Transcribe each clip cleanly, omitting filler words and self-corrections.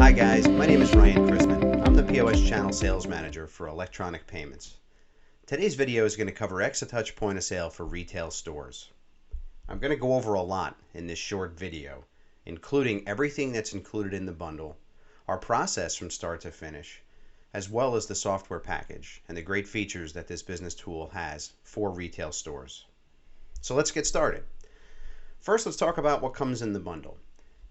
Hi guys, my name is Ryan Chrisman. I'm the POS Channel Sales Manager for Electronic Payments. Today's video is going to cover Exotouch point of sale for retail stores. I'm going to go over a lot in this short video, including everything that's included in the bundle, our process from start to finish, as well as the software package and the great features that this business tool has for retail stores. So let's get started. First, let's talk about what comes in the bundle.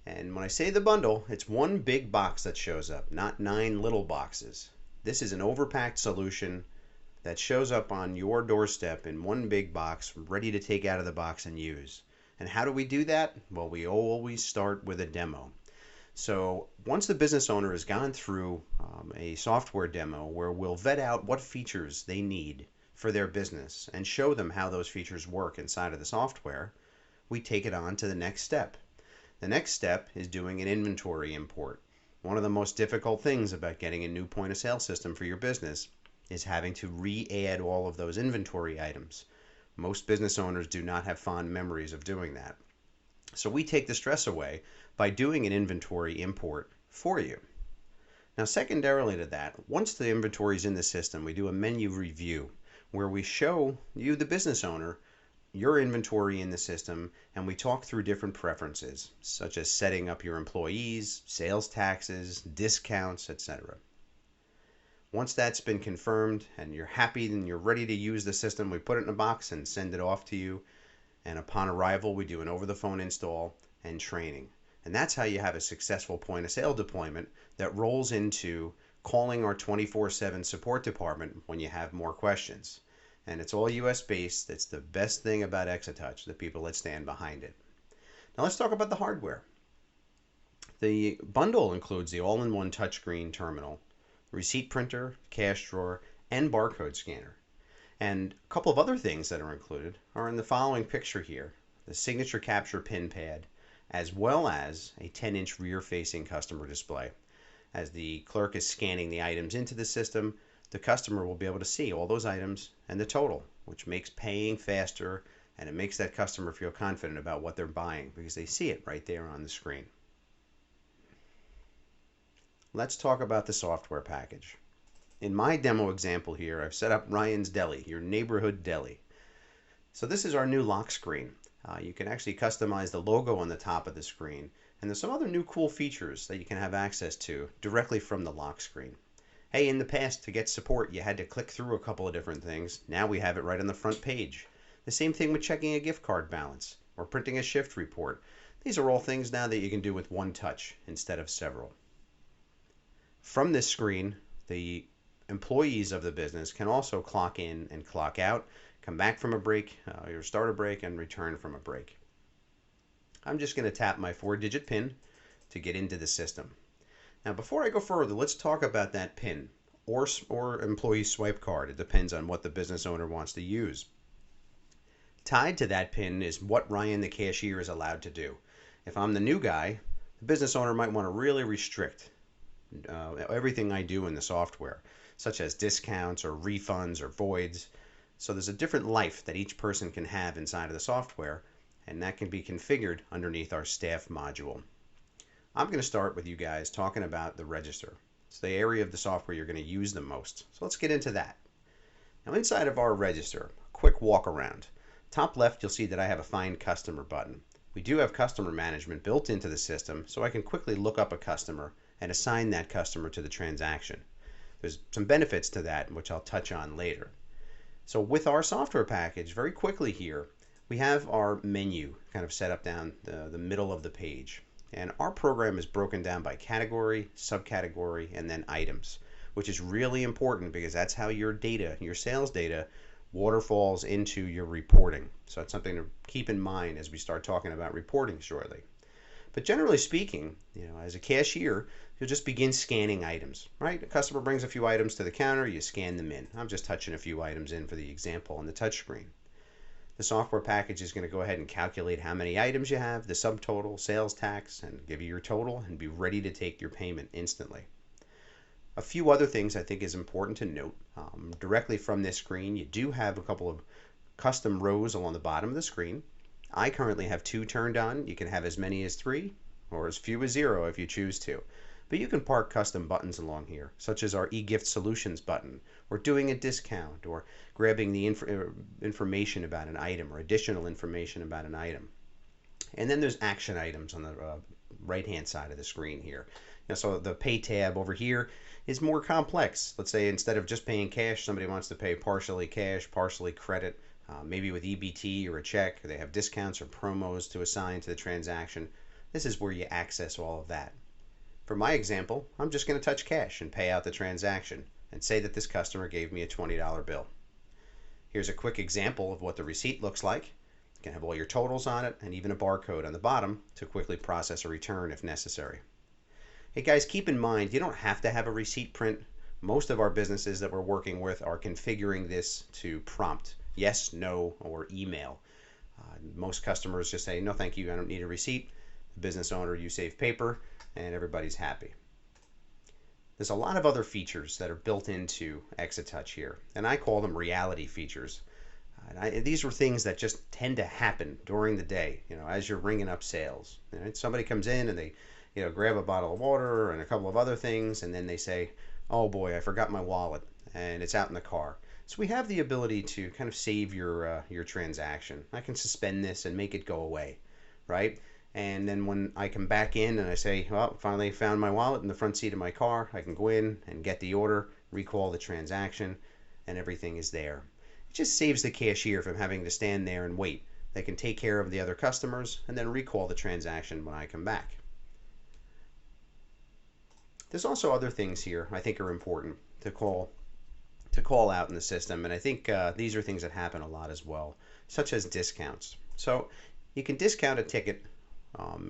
And when I say the bundle, it's one big box that shows up, not 9 little boxes. This is an overpacked solution that shows up on your doorstep in one big box, ready to take out of the box and use. And how do we do that? Well, we always start with a demo. So once the business owner has gone through a software demo where we'll vet out what features they need for their business and show them how those features work inside of the software, we take it on to the next step. The next step is doing an inventory import. One of the most difficult things about getting a new point of sale system for your business is having to re-add all of those inventory items. Most business owners do not have fond memories of doing that. So we take the stress away by doing an inventory import for you. Now, secondarily to that, once the inventory is in the system, we do a menu review where we show you, the business owner, your inventory in the system, and we talk through different preferences, such as setting up your employees, sales taxes, discounts, etc. Once that's been confirmed and you're happy and you're ready to use the system, we put it in a box and send it off to you. And upon arrival, we do an over-the-phone install and training. And that's how you have a successful point of sale deployment that rolls into calling our 24/7 support department when you have more questions. And it's all US based. That's the best thing about Exotouch, the people that stand behind it. Now let's talk about the hardware. The bundle includes the all-in-one touchscreen terminal, receipt printer, cash drawer, and barcode scanner. And a couple of other things that are included are in the following picture here: the signature capture pin pad, as well as a 10-inch rear-facing customer display. As the clerk is scanning the items into the system, the customer will be able to see all those items and the total, which makes paying faster, and it makes that customer feel confident about what they're buying because they see it right there on the screen. Let's talk about the software package. In my demo example here, I've set up Ryan's Deli, your neighborhood deli. So this is our new lock screen. You can actually customize the logo on the top of the screen, and there's some other new cool features that you can have access to directly from the lock screen. Hey, in the past, to get support, you had to click through a couple of different things. Now we have it right on the front page. The same thing with checking a gift card balance or printing a shift report. These are all things now that you can do with one touch instead of several. From this screen, the employees of the business can also clock in and clock out, come back from a break, or start a break, and return from a break. I'm just going to tap my 4-digit PIN to get into the system. Now, before I go further, let's talk about that PIN or employee swipe card. It depends on what the business owner wants to use. Tied to that PIN is what Ryan, the cashier, is allowed to do. If I'm the new guy, the business owner might want to really restrict everything I do in the software, such as discounts or refunds or voids. So there's a different life that each person can have inside of the software, and that can be configured underneath our staff module. I'm going to start with you guys talking about the register. It's the area of the software you're going to use the most. So let's get into that. Now, inside of our register, a quick walk around. Top left, you'll see that I have a Find Customer button. We do have customer management built into the system, so I can quickly look up a customer and assign that customer to the transaction. There's some benefits to that, which I'll touch on later. So with our software package, very quickly here, we have our menu kind of set up down the middle of the page. And our program is broken down by category, subcategory, and then items, which is really important because that's how your data, your sales data, waterfalls into your reporting. So it's something to keep in mind as we start talking about reporting shortly. But generally speaking, as a cashier, you'll just begin scanning items, right? A customer brings a few items to the counter, you scan them in. I'm just touching a few items in for the example on the touch screen. The software package is going to go ahead and calculate how many items you have, the subtotal, sales tax, and give you your total and be ready to take your payment instantly. A few other things I think is important to note. Directly from this screen, you do have a couple of custom rows along the bottom of the screen. I currently have 2 turned on. You can have as many as 3 or as few as 0 if you choose to. But you can park custom buttons along here, such as our e-gift solutions button, or doing a discount, or grabbing the information about an item, or additional information about an item. And then there's action items on the right hand side of the screen here. So the pay tab over here is more complex. Let's say instead of just paying cash, somebody wants to pay partially cash, partially credit, maybe with EBT or a check. They have discounts or promos to assign to the transaction. This is where you access all of that. For my example, I'm just going to touch cash and pay out the transaction and say that this customer gave me a $20 bill. Here's a quick example of what the receipt looks like. You can have all your totals on it and even a barcode on the bottom to quickly process a return if necessary. Hey guys, keep in mind you don't have to have a receipt print. Most of our businesses that we're working with are configuring this to prompt yes, no, or email. Most customers just say no thank you, I don't need a receipt. The business owner, you save paper, and everybody's happy. There's a lot of other features that are built into Exotouch here, and I call them reality features. These are things that just tend to happen during the day, as you're ringing up sales. Somebody comes in and they grab a bottle of water and a couple of other things, and then they say, oh boy, I forgot my wallet, and it's out in the car. So we have the ability to kind of save your transaction. I can suspend this and make it go away, right? And then when I come back in and I say, well, finally found my wallet in the front seat of my car, I can go in and get the order, recall the transaction, and everything is there. It just saves the cashier from having to stand there and wait. They can take care of the other customers and then recall the transaction when I come back. There's also other things here I think are important to call out in the system, and I think these are things that happen a lot as well, such as discounts. So you can discount a ticket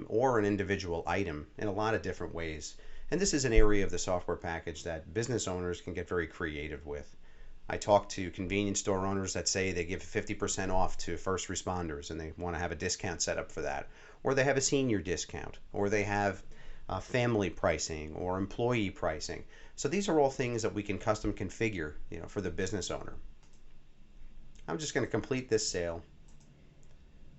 or an individual item in a lot of different ways, and this is an area of the software package that business owners can get very creative with. I talk to convenience store owners that say they give 50% off to first responders and they want to have a discount set up for that, or they have a senior discount, or they have family pricing or employee pricing. So these are all things that we can custom configure, for the business owner. I'm just going to complete this sale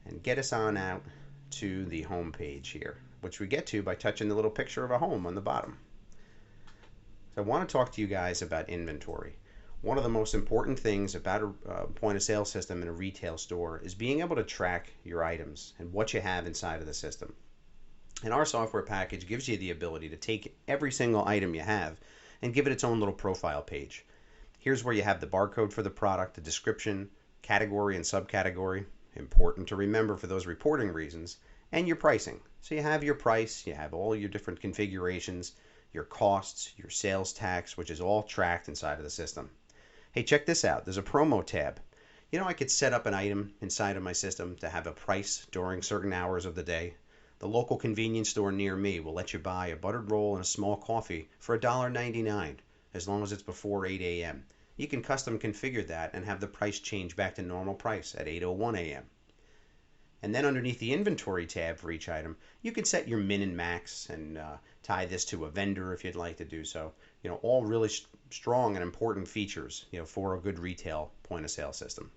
and get us on out to the home page here, which we get to by touching the little picture of a home on the bottom. So I want to talk to you guys about inventory. One of the most important things about a point of sale system in a retail store is being able to track your items and what you have inside of the system. And our software package gives you the ability to take every single item you have and give it its own little profile page. Here's where you have the barcode for the product, the description, category and subcategory, important to remember for those reporting reasons, and your pricing. So you have your price, you have all your different configurations, your costs, your sales tax, which is all tracked inside of the system. Hey, check this out. There's a promo tab. I could set up an item inside of my system to have a price during certain hours of the day. The local convenience store near me will let you buy a buttered roll and a small coffee for $1.99 as long as it's before 8 a.m. You can custom configure that and have the price change back to normal price at 8:01 a.m. And then underneath the inventory tab for each item, you can set your min and max and tie this to a vendor if you'd like to do so. All really strong and important features, for a good retail point of sale system.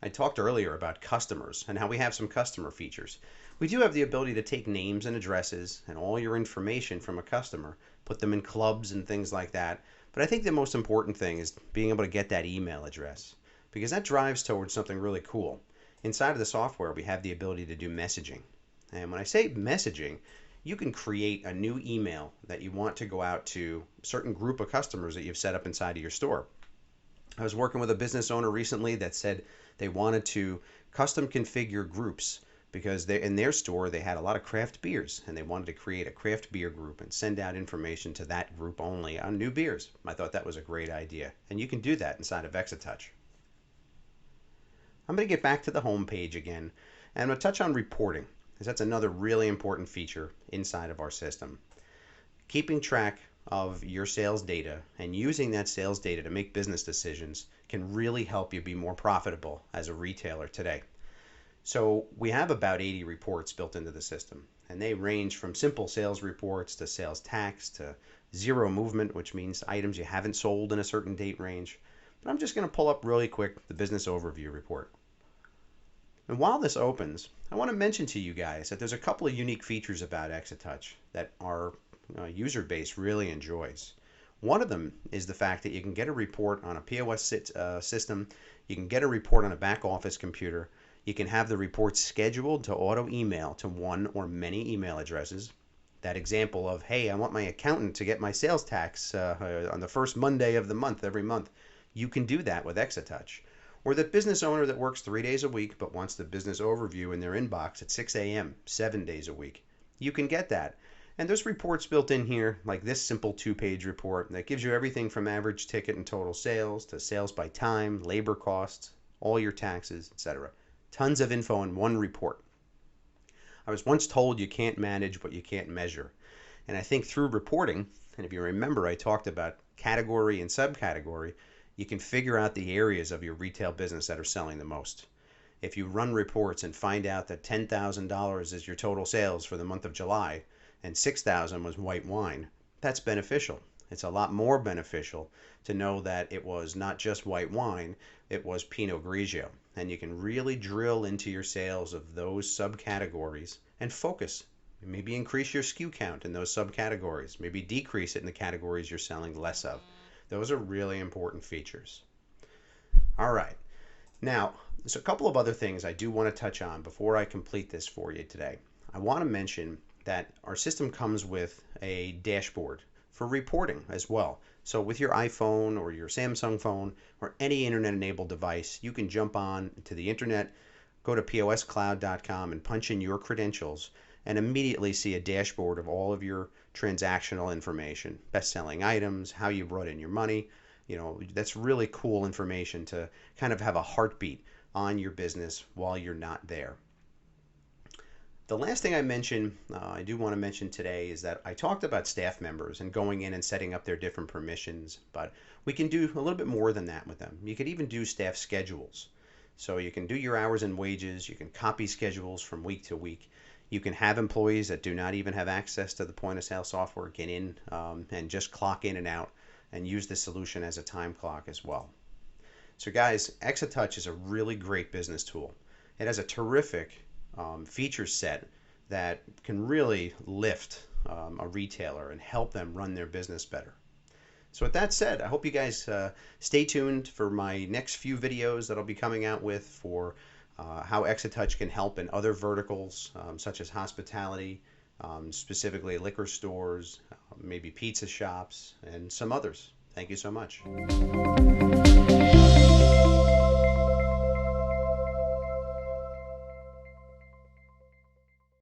I talked earlier about customers and how we have some customer features. We do have the ability to take names and addresses and all your information from a customer, put them in clubs and things like that. But I think the most important thing is being able to get that email address, because that drives towards something really cool. Inside of the software, we have the ability to do messaging. And when I say messaging, you can create a new email that you want to go out to a certain group of customers that you've set up inside of your store. I was working with a business owner recently that said they wanted to custom configure groups because in their store they had a lot of craft beers, and they wanted to create a craft beer group and send out information to that group only on new beers. I thought that was a great idea, and you can do that inside of Exotouch. I'm going to get back to the home page again, and I'm going to touch on reporting, because that's another really important feature inside of our system. Keeping track of your sales data and using that sales data to make business decisions can really help you be more profitable as a retailer today. So we have about 80 reports built into the system, and they range from simple sales reports to sales tax to zero movement, which means items you haven't sold in a certain date range. But I'm just going to pull up really quick the business overview report. And while this opens, I want to mention to you guys that there's a couple of unique features about Exotouch that our user base really enjoys. One of them is the fact that you can get a report on a POS system, you can get a report on a back office computer, you can have the report scheduled to auto email to one or many email addresses. That example of, hey, I want my accountant to get my sales tax on the first Monday of the month every month. You can do that with Exotouch. Or the business owner that works 3 days a week but wants the business overview in their inbox at 6 a.m., 7 days a week. You can get that. And there's reports built in here, like this simple 2-page report that gives you everything from average ticket and total sales to sales by time, labor costs, all your taxes, etc. Tons of info in one report. I was once told you can't manage what you can't measure. And I think through reporting, and if you remember, I talked about category and subcategory, you can figure out the areas of your retail business that are selling the most. If you run reports and find out that $10,000 is your total sales for the month of July and $6,000 was white wine, that's beneficial. It's a lot more beneficial to know that it was not just white wine, it was Pinot Grigio. And you can really drill into your sales of those subcategories and focus. Maybe increase your SKU count in those subcategories. Maybe decrease it in the categories you're selling less of. Those are really important features. All right. Now, there's a couple of other things I do want to touch on before I complete this for you today. I want to mention that our system comes with a dashboard for reporting as well. So with your iPhone or your Samsung phone or any internet-enabled device, you can jump on to the internet, go to poscloud.com and punch in your credentials and immediately see a dashboard of all of your transactional information, best-selling items, how you brought in your money. That's really cool information to kind of have a heartbeat on your business while you're not there. The last thing I do want to mention today is that I talked about staff members and going in and setting up their different permissions, but we can do a little bit more than that with them. You could even do staff schedules. So you can do your hours and wages, you can copy schedules from week to week. You can have employees that do not even have access to the point of sale software get in and just clock in and out and use the solution as a time clock as well. So guys, Exotouch is a really great business tool. It has a terrific feature set that can really lift a retailer and help them run their business better. So with that said, I hope you guys stay tuned for my next few videos that I'll be coming out with for how Exotouch can help in other verticals such as hospitality, specifically liquor stores, maybe pizza shops, and some others. Thank you so much.